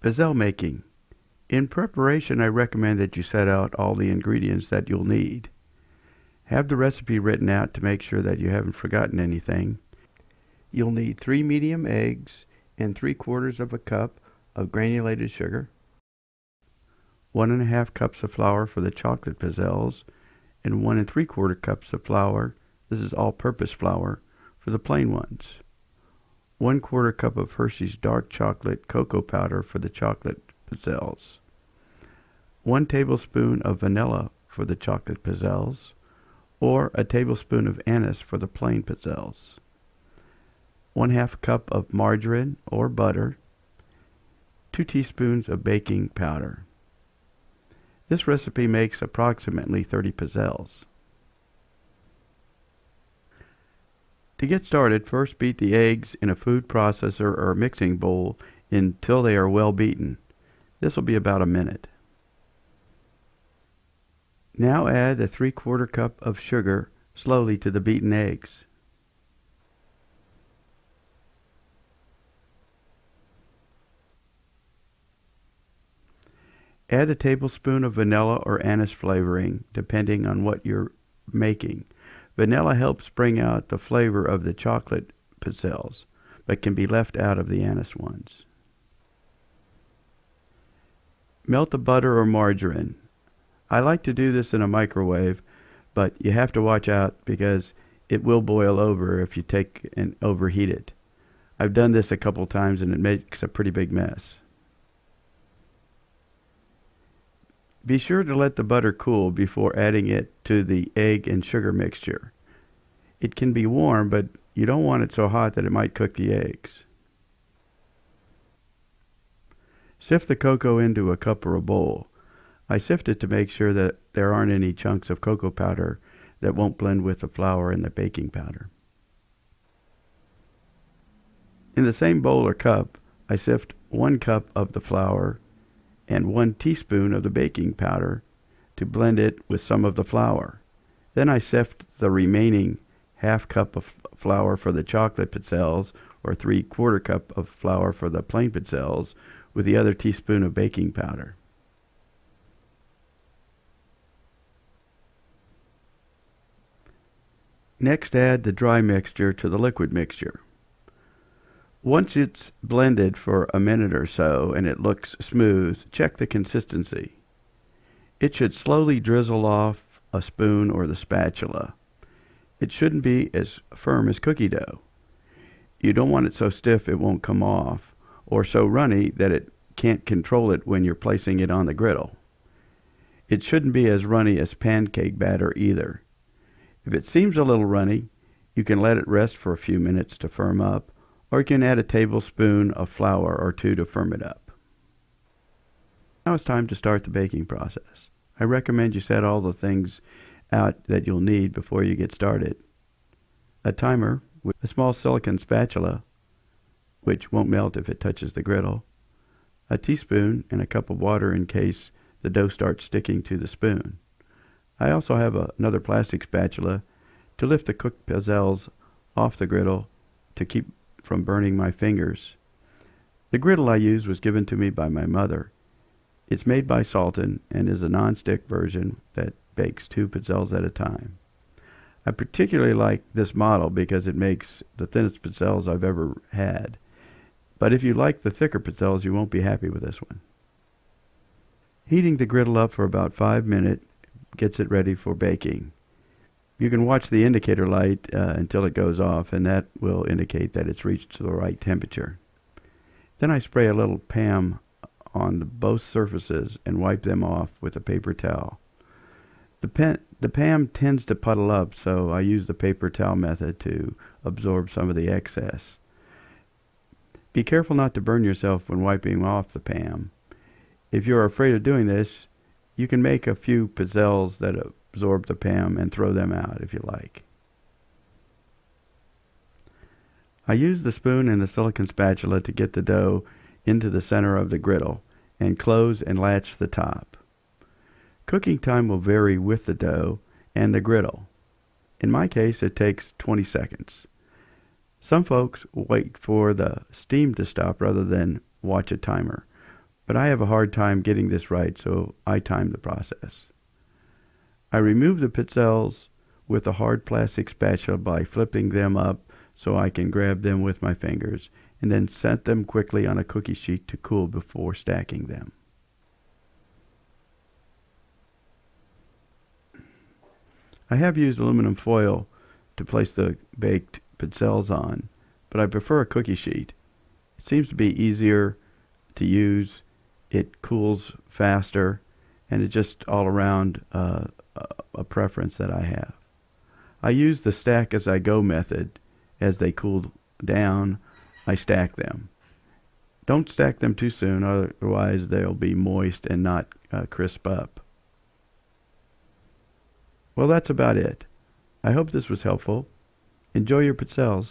Pizzelle making. In preparation, I recommend that you set out all the ingredients that you'll need. Have the recipe written out to make sure that you haven't forgotten anything. You'll need 3 medium eggs and 3/4 of a cup of granulated sugar, 1½ cups of flour for the chocolate pizzelles, and 1 3/4 cups of flour, this is all-purpose flour, for the plain ones. 1/4 cup of Hershey's dark chocolate cocoa powder for the chocolate pizzelles. 1 tablespoon of vanilla for the chocolate pizzelles, or a tablespoon of anise for the plain pizzelles. 1/2 cup of margarine or butter, 2 teaspoons of baking powder. This recipe makes approximately 30 pizzelles. To get started, first beat the eggs in a food processor or mixing bowl until they are well beaten. This will be about a minute. Now add a 3/4 cup of sugar slowly to the beaten eggs. Add a tablespoon of vanilla or anise flavoring, depending on what you're making. Vanilla helps bring out the flavor of the chocolate pizzelles, but can be left out of the anise ones. Melt the butter or margarine. I like to do this in a microwave, but you have to watch out because it will boil over if you take and overheat it. I've done this a couple times and it makes a pretty big mess. Be sure to let the butter cool before adding it to the egg and sugar mixture. It can be warm, but you don't want it so hot that it might cook the eggs. Sift the cocoa into a cup or a bowl. I sift it to make sure that there aren't any chunks of cocoa powder that won't blend with the flour and the baking powder. In the same bowl or cup, I sift 1 cup of the flour and 1 teaspoon of the baking powder to blend it with some of the flour. Then I sift the remaining ½ cup of flour for the chocolate pizzelles or 3/4 cup of flour for the plain pizzelles with the other teaspoon of baking powder. Next, add the dry mixture to the liquid mixture. Once it's blended for a minute or so and it looks smooth, check the consistency. It should slowly drizzle off a spoon or the spatula. It shouldn't be as firm as cookie dough. You don't want it so stiff it won't come off, or so runny that it can't control it when you're placing it on the griddle. It shouldn't be as runny as pancake batter either. If it seems a little runny, you can let it rest for a few minutes to firm up, or you can add a tablespoon of flour or 2 to firm it up. Now it's time to start the baking process. I recommend you set all the things out that you'll need before you get started. A timer with a small silicone spatula, which won't melt if it touches the griddle, a teaspoon and a cup of water in case the dough starts sticking to the spoon. I also have another plastic spatula to lift the cooked pizzelles off the griddle to keep from burning my fingers. The griddle I use was given to me by my mother. It's made by Salton and is a non-stick version that bakes 2 pizzelles at a time. I particularly like this model because it makes the thinnest pizzelles I've ever had. But if you like the thicker pizzelles, you won't be happy with this one. Heating the griddle up for about 5 minutes gets it ready for baking. You can watch the indicator light until it goes off, and that will indicate that it's reached the right temperature. Then I spray a little PAM on both surfaces and wipe them off with a paper towel. The PAM tends to puddle up, so I use the paper towel method to absorb some of the excess. Be careful not to burn yourself when wiping off the PAM. If you're afraid of doing this, you can make a few pizzelles that absorb the PAM and throw them out if you like. I use the spoon and the silicone spatula to get the dough into the center of the griddle and close and latch the top. Cooking time will vary with the dough and the griddle. In my case, it takes 20 seconds. Some folks wait for the steam to stop rather than watch a timer, but I have a hard time getting this right, so I time the process. I remove the pizzelles with a hard plastic spatula by flipping them up so I can grab them with my fingers, and then set them quickly on a cookie sheet to cool before stacking them. I have used aluminum foil to place the baked pizzelles on, but I prefer a cookie sheet. It seems to be easier to use, it cools faster, and it's just all around a preference that I have. I use the stack as I go method. As they cool down, I stack them. Don't stack them too soon, otherwise they'll be moist and not crisp up. Well, that's about it. I hope this was helpful. Enjoy your pizzelles.